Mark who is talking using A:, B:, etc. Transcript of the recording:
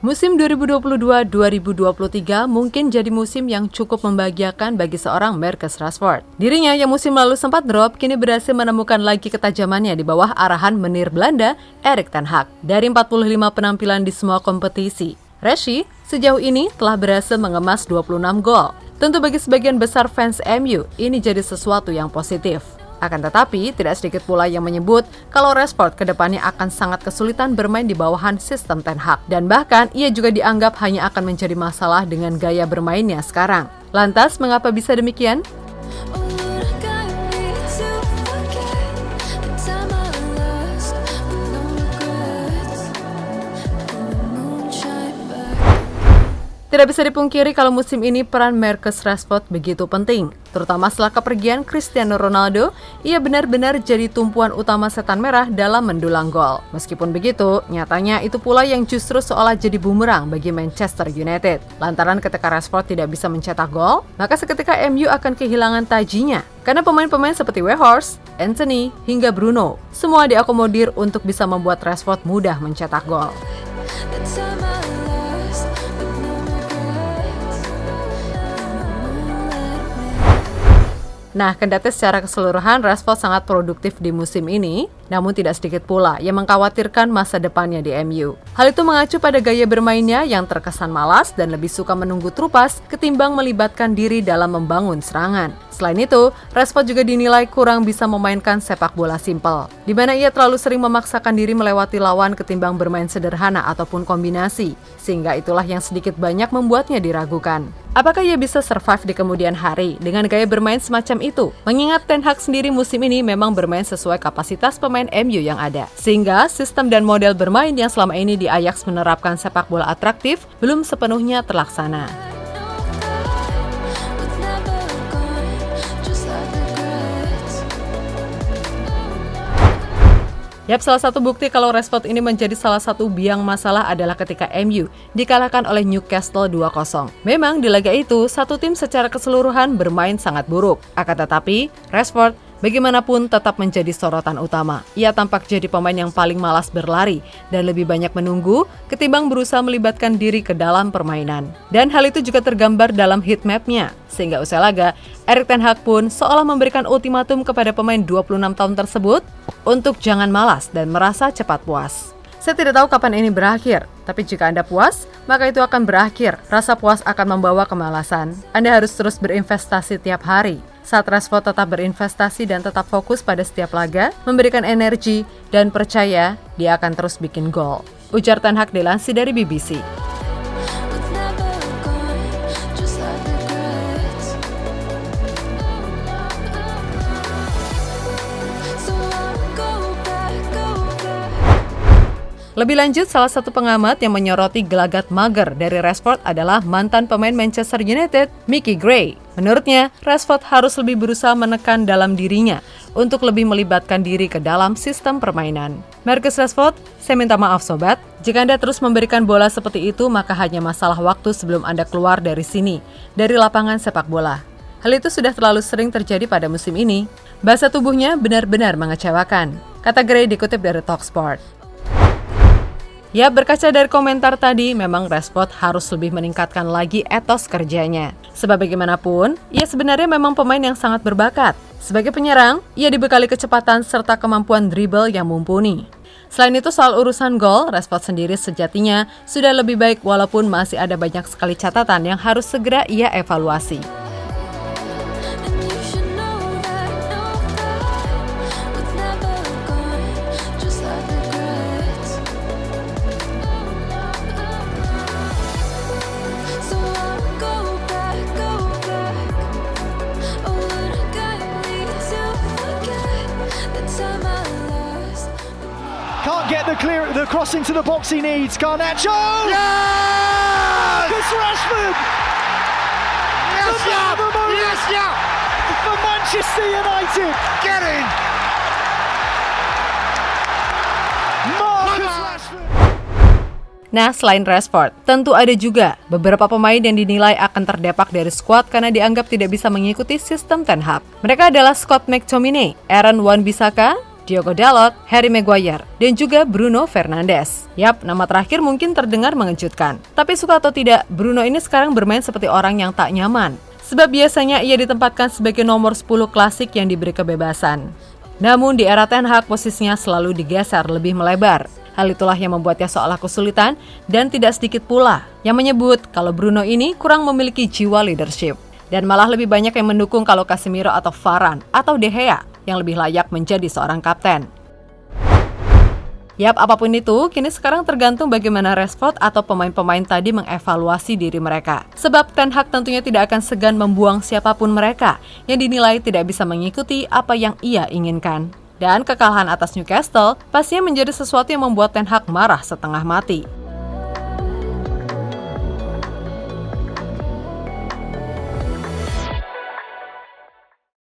A: Musim 2022-2023 mungkin jadi musim yang cukup membahagiakan bagi seorang Marcus Rashford. Dirinya yang musim lalu sempat drop, kini berhasil menemukan lagi ketajamannya di bawah arahan menir Belanda, Erik ten Hag. Dari 45 penampilan di semua kompetisi, Rashi sejauh ini telah berhasil mengemas 26 gol. Tentu bagi sebagian besar fans MU, ini jadi sesuatu yang positif. Akan tetapi, tidak sedikit pula yang menyebut kalau Rashford kedepannya akan sangat kesulitan bermain di bawahan sistem Ten Hag. Dan bahkan, ia juga dianggap hanya akan menjadi masalah dengan gaya bermainnya sekarang. Lantas, mengapa bisa demikian? Tidak bisa dipungkiri kalau musim ini peran Marcus Rashford begitu penting. Terutama setelah kepergian Cristiano Ronaldo, ia benar-benar jadi tumpuan utama setan merah dalam mendulang gol. Meskipun begitu, nyatanya itu pula yang justru seolah jadi bumerang bagi Manchester United. Lantaran ketika Rashford tidak bisa mencetak gol, maka seketika MU akan kehilangan tajinya. Karena pemain-pemain seperti Weghorst, Antony, hingga Bruno, semua diakomodir untuk bisa membuat Rashford mudah mencetak gol. Nah, kendati secara keseluruhan Rashford sangat produktif di musim ini, namun tidak sedikit pula yang mengkhawatirkan masa depannya di MU. Hal itu mengacu pada gaya bermainnya yang terkesan malas dan lebih suka menunggu trupas ketimbang melibatkan diri dalam membangun serangan. Selain itu, Rashford juga dinilai kurang bisa memainkan sepak bola simpel, di mana ia terlalu sering memaksakan diri melewati lawan ketimbang bermain sederhana ataupun kombinasi, sehingga itulah yang sedikit banyak membuatnya diragukan. Apakah ia bisa survive di kemudian hari dengan gaya bermain semacam itu? Mengingat Ten Hag sendiri musim ini memang bermain sesuai kapasitas pemain MU yang ada. Sehingga sistem dan model bermain yang selama ini di Ajax menerapkan sepak bola atraktif belum sepenuhnya terlaksana. Yap, salah satu bukti kalau Rashford ini menjadi salah satu biang masalah adalah ketika MU dikalahkan oleh Newcastle 2-0. Memang di laga itu, satu tim secara keseluruhan bermain sangat buruk. Akan tetapi, Rashford bagaimanapun tetap menjadi sorotan utama. Ia tampak jadi pemain yang paling malas berlari dan lebih banyak menunggu ketimbang berusaha melibatkan diri ke dalam permainan. Dan hal itu juga tergambar dalam heat map-nya. Sehingga usai laga, Erik ten Hag pun seolah memberikan ultimatum kepada pemain 26 tahun tersebut untuk jangan malas dan merasa cepat puas. Saya tidak tahu kapan ini berakhir, tapi jika Anda puas, maka itu akan berakhir. Rasa puas akan membawa kemalasan. Anda harus terus berinvestasi tiap hari. Saat Rashford tetap berinvestasi dan tetap fokus pada setiap laga, memberikan energi dan percaya dia akan terus bikin gol. Ujar Ten Hag dilansir dari BBC. Lebih lanjut, salah satu pengamat yang menyoroti gelagat mager dari Rashford adalah mantan pemain Manchester United, Mickey Gray. Menurutnya, Rashford harus lebih berusaha menekan dalam dirinya untuk lebih melibatkan diri ke dalam sistem permainan. Marcus Rashford, saya minta maaf sobat, jika Anda terus memberikan bola seperti itu, maka hanya masalah waktu sebelum Anda keluar dari sini, dari lapangan sepak bola. Hal itu sudah terlalu sering terjadi pada musim ini. Bahasa tubuhnya benar-benar mengecewakan, kata Gray dikutip dari Talksport. Ya, berkaca dari komentar tadi, memang Rashford harus lebih meningkatkan lagi etos kerjanya. Sebab bagaimanapun, ia sebenarnya memang pemain yang sangat berbakat. Sebagai penyerang, ia dibekali kecepatan serta kemampuan dribble yang mumpuni. Selain itu, soal urusan gol, Rashford sendiri sejatinya sudah lebih baik walaupun masih ada banyak sekali catatan yang harus segera ia evaluasi.
B: Can't get the crossing to the box he needs. Garnacho!
C: Yes!
B: Marcus Rashford!
C: Yes, yeah! Yes, yeah!
B: For Manchester United!
C: Get in!
B: Marcus Rashford!
A: Nah, selain Rashford, tentu ada juga beberapa pemain yang dinilai akan terdepak dari skuad karena dianggap tidak bisa mengikuti sistem Ten Hag. Mereka adalah Scott McTominay, Aaron Wan-Bissaka, Diogo Dalot, Harry Maguire, dan juga Bruno Fernandes. Yap, nama terakhir mungkin terdengar mengejutkan. Tapi suka atau tidak, Bruno ini sekarang bermain seperti orang yang tak nyaman. Sebab biasanya ia ditempatkan sebagai nomor 10 klasik yang diberi kebebasan. Namun di era Ten Hag posisinya selalu digeser lebih melebar. Hal itulah yang membuatnya seolah kesulitan dan tidak sedikit pula yang menyebut kalau Bruno ini kurang memiliki jiwa leadership. Dan malah lebih banyak yang mendukung kalau Casemiro atau Varane atau De Gea yang lebih layak menjadi seorang kapten. Yap, apapun itu, kini sekarang tergantung bagaimana Rashford atau pemain-pemain tadi mengevaluasi diri mereka. Sebab Ten Hag tentunya tidak akan segan membuang siapapun mereka yang dinilai tidak bisa mengikuti apa yang ia inginkan. Dan kekalahan atas Newcastle pastinya menjadi sesuatu yang membuat Ten Hag marah setengah mati.